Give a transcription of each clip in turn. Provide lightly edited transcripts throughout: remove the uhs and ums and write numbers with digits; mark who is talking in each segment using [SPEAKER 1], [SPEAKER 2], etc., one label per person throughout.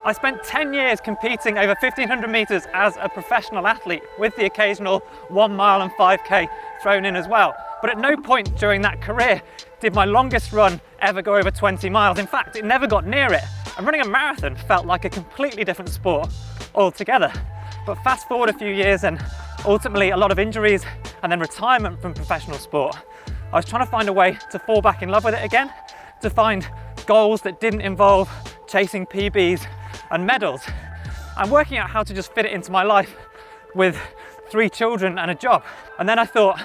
[SPEAKER 1] I spent 10 years competing over 1,500 meters as a professional athlete with the occasional 1 mile and 5K thrown in as well. But at no point during that career did my longest run ever go over 20 miles. In fact, it never got near it. And running a marathon felt like a completely different sport altogether. But fast forward a few years and ultimately a lot of injuries and then retirement from professional sport, I was trying to find a way to fall back in love with it again, to find goals that didn't involve chasing PBs and medals. I'm working out how to just fit it into my life with 3 children and a job. And then I thought,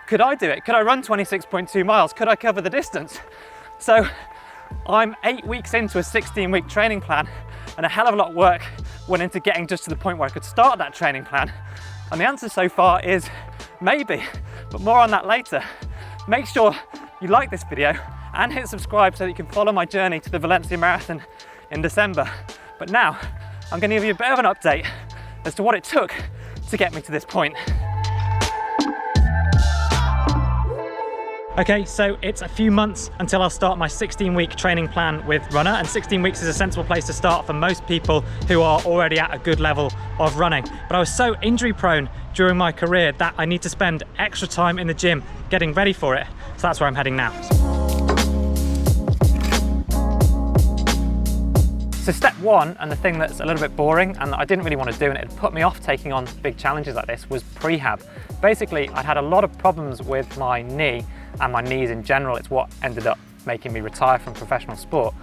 [SPEAKER 1] could I do it? Could I run 26.2 miles? Could I cover the distance? So I'm 8 weeks into a 16-week training plan, and a hell of a lot of work went into getting just to the point where I could start that training plan. And the answer so far is maybe, but more on that later. Make sure you like this video and hit subscribe so that you can follow my journey to the Valencia Marathon in December. But now I'm going to give you a bit of an update as to what it took to get me to this point. Okay, so it's a few months until I'll start my 16-week training plan with Runna, and 16 weeks is a sensible place to start for most people who are already at a good level of running. But I was so injury prone during my career that I need to spend extra time in the gym getting ready for it. So that's where I'm heading now. So step one, and the thing that's a little bit boring and that I didn't really want to do and it put me off taking on big challenges like this, was prehab. Basically, I'd had a lot of problems with my knee and my knees in general. It's what ended up making me retire from professional sport.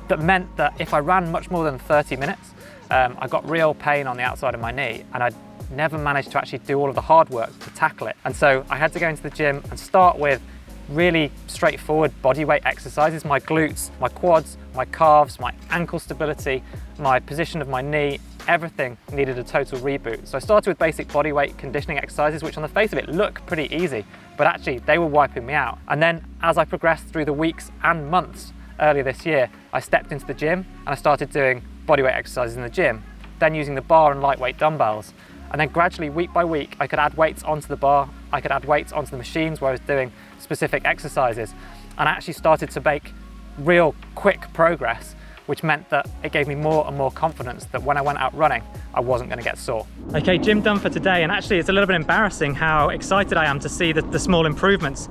[SPEAKER 1] That meant that if I ran much more than 30 minutes, I got real pain on the outside of my knee, and I'd never managed to actually do all of the hard work to tackle it. And so I had to go into the gym and start with really straightforward bodyweight exercises. My glutes, my quads, my calves, my ankle stability, my position of my knee, everything needed a total reboot. So I started with basic bodyweight conditioning exercises, which on the face of it look pretty easy, but actually they were wiping me out. And then as I progressed through the weeks and months earlier this year, I stepped into the gym and I started doing bodyweight exercises in the gym, then using the bar and lightweight dumbbells. And then gradually, week by week, I could add weights onto the bar, I could add weights onto the machines where I was doing specific exercises. And I actually started to make real quick progress, which meant that it gave me more and more confidence that when I went out running, I wasn't going to get sore. Okay, gym done for today, and actually it's a little bit embarrassing how excited I am to see the small improvements.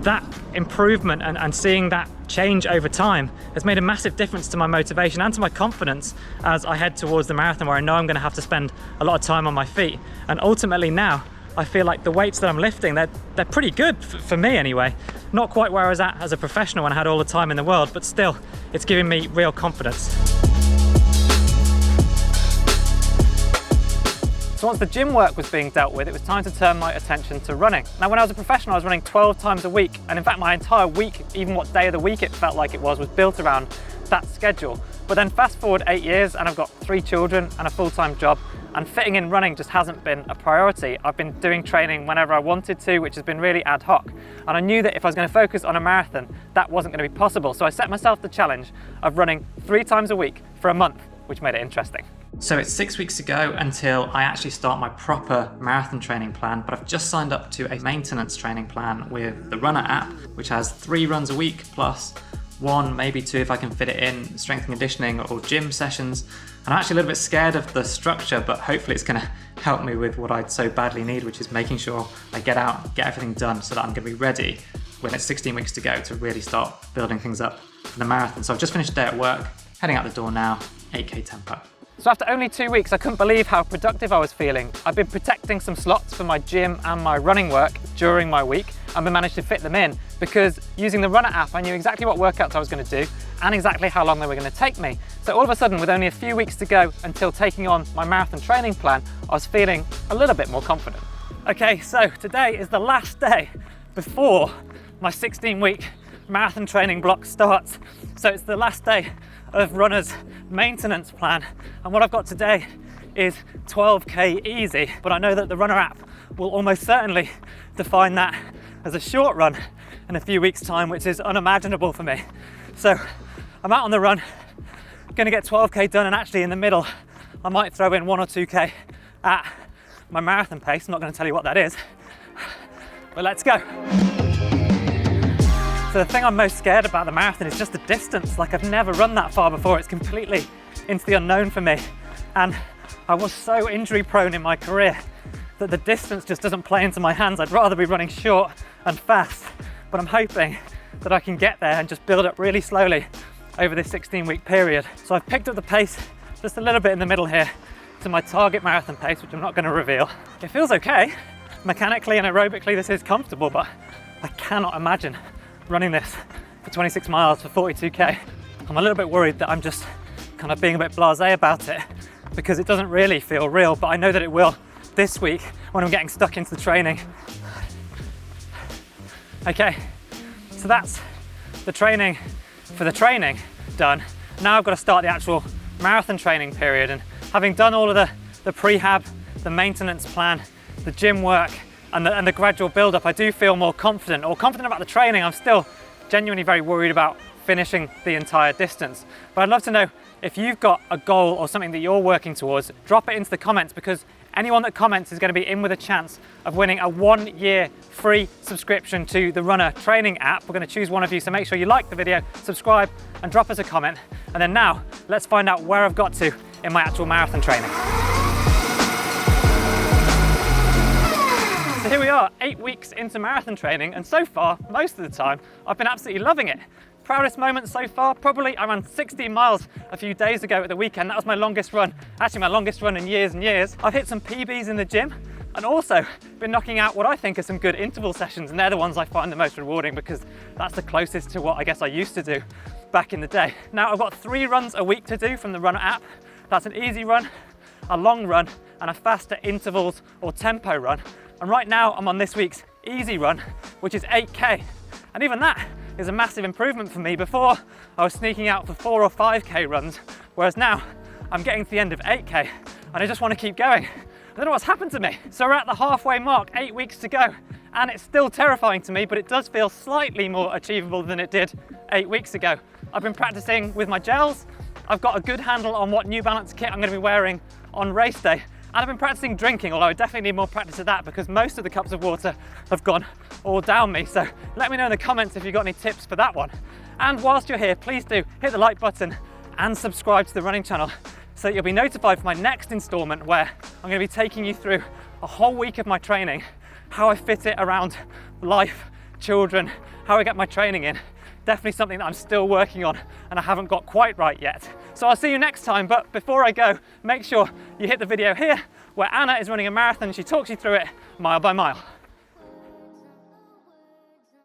[SPEAKER 1] That improvement and seeing that change over time has made a massive difference to my motivation and to my confidence as I head towards the marathon, where I know I'm going to have to spend a lot of time on my feet. And ultimately now, I feel like the weights that I'm lifting, they're pretty good for me anyway. Not quite where I was at as a professional when I had all the time in the world, but still, it's giving me real confidence. So once the gym work was being dealt with, it was time to turn my attention to running. Now, when I was a professional, I was running 12 times a week, and in fact my entire week, even what day of the week it felt like it was built around that schedule. But then fast forward 8 years and I've got 3 children and a full-time job, and fitting in running just hasn't been a priority. I've been doing training whenever I wanted to, which has been really ad hoc. And I knew that if I was going to focus on a marathon, that wasn't going to be possible. So I set myself the challenge of running 3 times a week for a month, which made it interesting. So it's 6 weeks to go until I actually start my proper marathon training plan, but I've just signed up to a maintenance training plan with the Runna app, which has 3 runs a week plus 1, maybe 2 if I can fit it in, strength and conditioning or gym sessions. And I'm actually a little bit scared of the structure, but hopefully it's going to help me with what I'd so badly need, which is making sure I get out, get everything done so that I'm going to be ready when it's 16 weeks to go to really start building things up for the marathon. So I've just finished a day at work, heading out the door now, 8K tempo. So after only 2 weeks, I couldn't believe how productive I was feeling. I've been protecting some slots for my gym and my running work during my week, and we managed to fit them in because using the Runna app, I knew exactly what workouts I was going to do and exactly how long they were going to take me. So all of a sudden, with only a few weeks to go until taking on my marathon training plan, I was feeling a little bit more confident. Okay, so today is the last day before my 16-week marathon training block starts. So it's the last day of Runna's maintenance plan, and what I've got today is 12K easy, but I know that the Runna app will almost certainly define that as a short run in a few weeks' time, which is unimaginable for me. So I'm out on the run, gonna get 12K done, and actually in the middle I might throw in 1 or 2K at my marathon pace. I'm not gonna tell you what that is, but let's go. So the thing I'm most scared about the marathon is just the distance. Like, I've never run that far before. It's completely into the unknown for me. And I was so injury prone in my career that the distance just doesn't play into my hands. I'd rather be running short and fast, but I'm hoping that I can get there and just build up really slowly over this 16-week period. So I've picked up the pace just a little bit in the middle here to my target marathon pace, which I'm not going to reveal. It feels okay. Mechanically and aerobically, this is comfortable, but I cannot imagine running this for 26 miles for 42k. I'm a little bit worried that I'm just kind of being a bit blasé about it because it doesn't really feel real, but I know that it will this week when I'm getting stuck into the training. Okay, so that's the training for the training done. Now I've got to start the actual marathon training period, and having done all of the prehab, the maintenance plan, the gym work, and the gradual build-up, I do feel more confident about the training. I'm still genuinely very worried about finishing the entire distance. But I'd love to know if you've got a goal or something that you're working towards. Drop it into the comments, because anyone that comments is going to be in with a chance of winning a 1-year free subscription to the Runna training app. We're going to choose one of you, so make sure you like the video, subscribe, and drop us a comment. And then now, let's find out where I've got to in my actual marathon training. So here we are, 8 weeks into marathon training, and so far, most of the time, I've been absolutely loving it. Proudest moment so far, probably I ran 16 miles a few days ago at the weekend. That was my longest run, actually my longest run in years and years. I've hit some PBs in the gym and also been knocking out what I think are some good interval sessions, and they're the ones I find the most rewarding because that's the closest to what I guess I used to do back in the day. Now I've got 3 runs a week to do from the Runna app. That's an easy run, a long run, and a faster intervals or tempo run. And right now I'm on this week's easy run, which is 8k. And even that is a massive improvement for me. Before, I was sneaking out for 4 or 5k runs, whereas now I'm getting to the end of 8k and I just want to keep going. I don't know what's happened to me. So we're at the halfway mark, 8 weeks to go, and it's still terrifying to me, but it does feel slightly more achievable than it did 8 weeks ago. I've been practicing with my gels. I've got a good handle on what New Balance kit I'm going to be wearing on race day. And I've been practicing drinking, although I definitely need more practice at that because most of the cups of water have gone all down me. So let me know in the comments if you've got any tips for that one. And whilst you're here, please do hit the like button and subscribe to the running channel so that you'll be notified for my next installment, where I'm going to be taking you through a whole week of my training, how I fit it around life, children, how I get my training in. Definitely something that I'm still working on and I haven't got quite right yet. So I'll see you next time, but before I go, make sure you hit the video here where Anna is running a marathon. She talks you through it mile by mile.